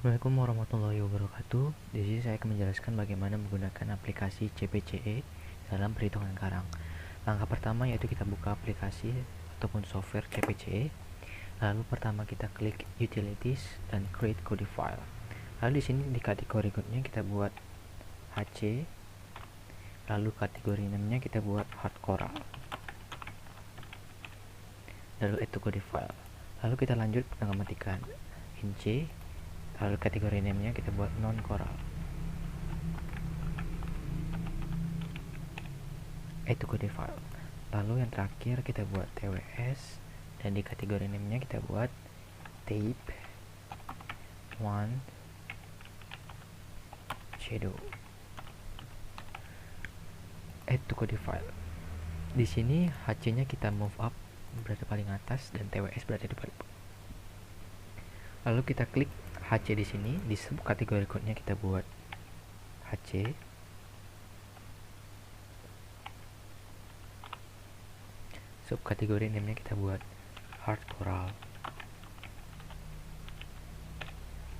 Assalamualaikum warahmatullahi wabarakatuh. Di sini saya akan menjelaskan bagaimana menggunakan aplikasi CPCE dalam perhitungan karang. Langkah pertama yaitu kita buka aplikasi ataupun software CPCE. Lalu pertama kita klik Utilities dan Create Code File. Lalu di sini di kategori code-nya kita buat HC. Lalu kategori namanya kita buat Hard Coral. Lalu Add to Code File. Lalu kita lanjut dengan matikan INC. Lalu kategori name-nya kita buat non coral. Itu code file. Lalu yang terakhir kita buat TWS dan di kategori name-nya kita buat tape 1 shadow. Itu code file. Di sini HC-nya kita move up berada paling atas dan TWS berada di paling bawah. Lalu kita klik HC di sini, di subkategori code-nya kita buat HC. Subkategori name-nya kita buat Hard Coral.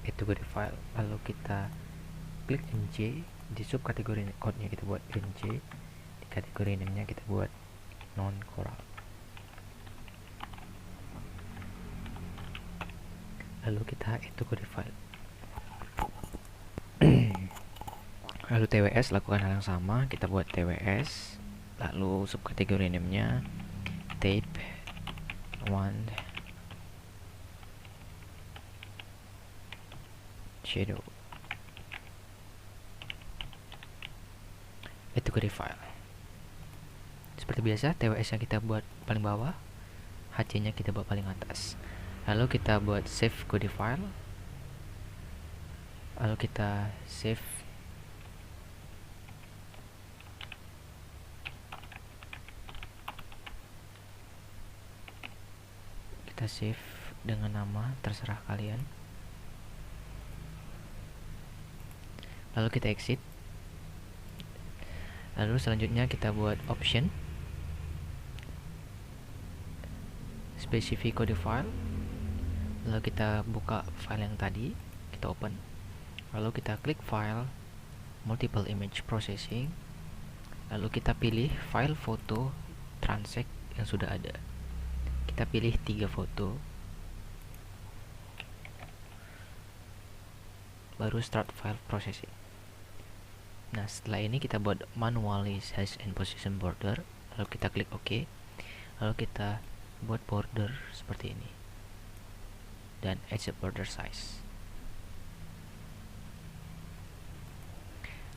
Itu code file. Lalu kita klik NC, di subkategori code-nya kita buat NC. Di kategori name-nya kita buat non coral. Lalu kita itu code file. Lalu TWS lakukan hal yang sama, kita buat TWS. Lalu subkategori name-nya tape 1 shadow. Itu code file. Seperti biasa, TWS yang kita buat paling bawah, HC-nya kita buat paling atas. Lalu kita buat save code file. Lalu kita save. Kita save dengan nama terserah kalian. Lalu kita exit. Lalu selanjutnya kita buat option specific code file. Lalu kita buka file yang tadi, kita open. Lalu kita klik file multiple image processing. Lalu kita pilih file foto transact yang sudah ada. Kita pilih 3 foto. Baru start file processing. Nah, setelah ini kita buat manually size and position border. Lalu kita klik OK. Lalu kita buat border seperti ini dan edge border size.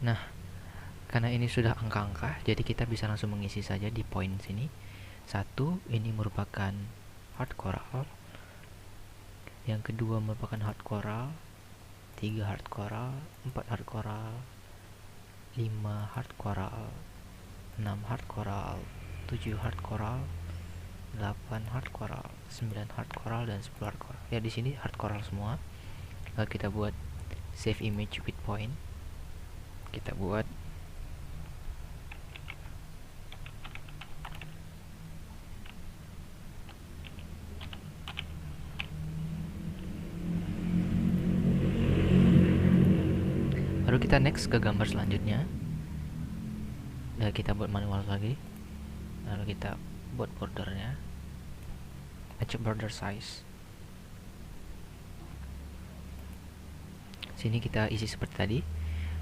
Nah, karena ini sudah angka-angka, jadi kita bisa langsung mengisi saja di poin sini. 1, ini merupakan hard coral. Yang kedua merupakan hard coral. 3 hard coral, 4 hard coral, 5 hard coral, 6 hard coral, 7 hard coral, 8 hard coral, 9 hard coral, dan 10 hard coral. Ya, di sini hard coral semua. Lalu kita buat save image with point. Kita buat baru kita next ke gambar selanjutnya. Dan kita buat manual lagi. Lalu kita buat bordernya, edge border size. Sini kita isi seperti tadi.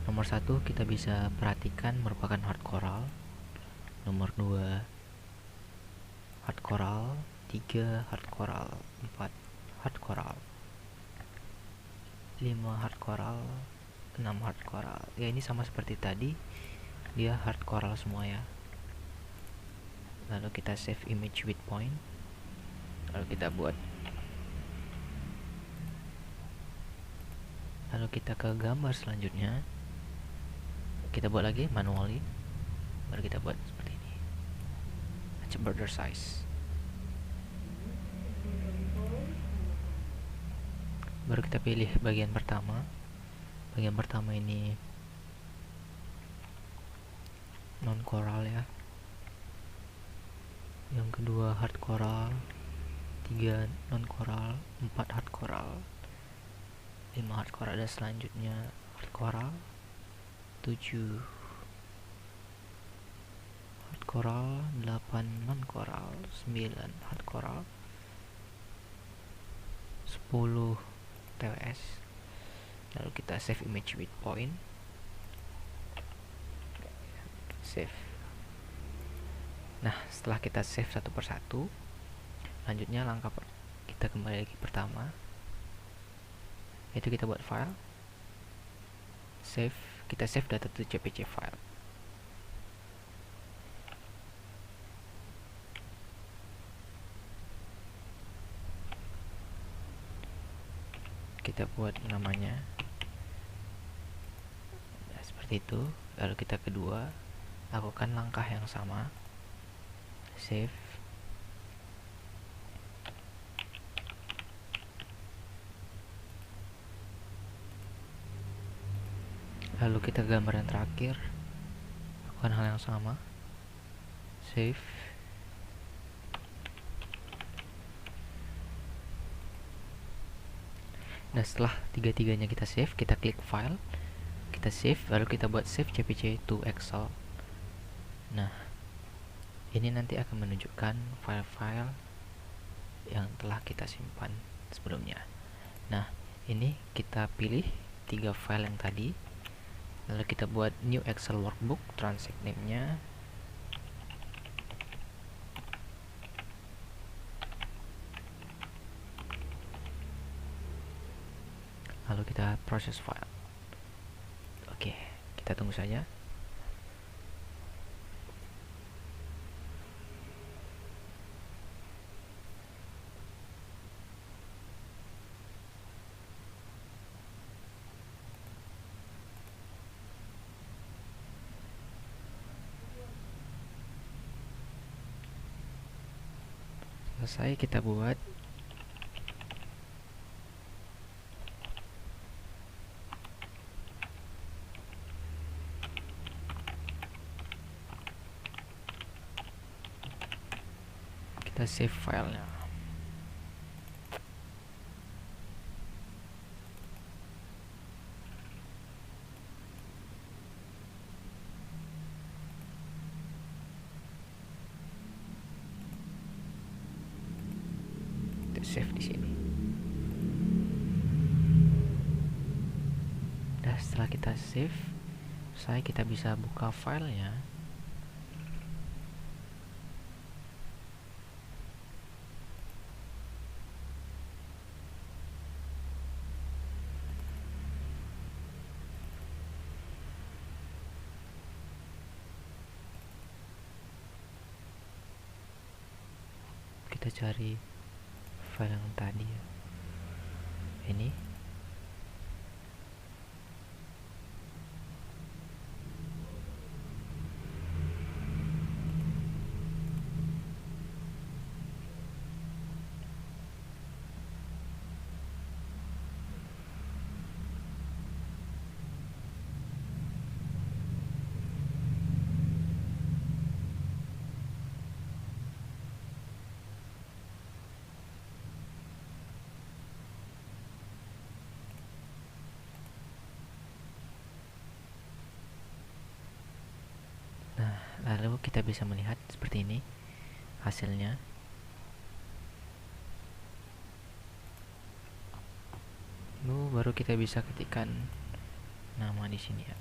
Nomor 1 kita bisa perhatikan merupakan hard coral. Nomor 2 hard coral, 3 hard coral, 4 hard coral, 5 hard coral, 6 hard coral. Ya, ini sama seperti tadi, dia hard coral semua ya. Lalu kita save image with point. Lalu kita buat. Lalu kita ke gambar selanjutnya. Kita buat lagi manually. Baru kita buat seperti ini. Edge border size. Baru kita pilih bagian pertama. Bagian pertama ini non coral ya. Yang kedua hard coral, 3 non coral, 4 hard coral, 5 hard coral, ada selanjutnya hard coral 7 hard coral, 8 non coral, 9 hard coral, 10 TWS. Lalu kita save image with point, save. Nah, setelah kita save satu persatu, lanjutnya langkah kita kembali lagi pertama, yaitu kita buat file, save, kita save data to CPC file. Kita buat namanya, nah, seperti itu. Lalu kita kedua lakukan langkah yang sama, save. Lalu kita gambar yang terakhir, lakukan hal yang sama, save. Nah, setelah tiga-tiganya kita save, kita klik file, kita save, lalu kita buat save CPC to Excel. Nah, ini nanti akan menunjukkan file-file yang telah kita simpan sebelumnya. Nah, ini kita pilih 3 file yang tadi, lalu kita buat new Excel workbook, transact name-nya lalu kita proses file. Oke, kita tunggu saja. Selesai, kita buat kita save filenya. Kita save di sini. Nah, setelah kita save, kita bisa buka filenya. Kita cari file yang tadi ya. Ini lalu kita bisa melihat seperti ini hasilnya. Lalu baru kita bisa ketikkan nama di sini ya.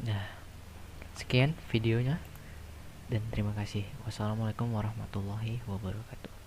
Nah, sekian videonya dan terima kasih. Wassalamualaikum warahmatullahi wabarakatuh.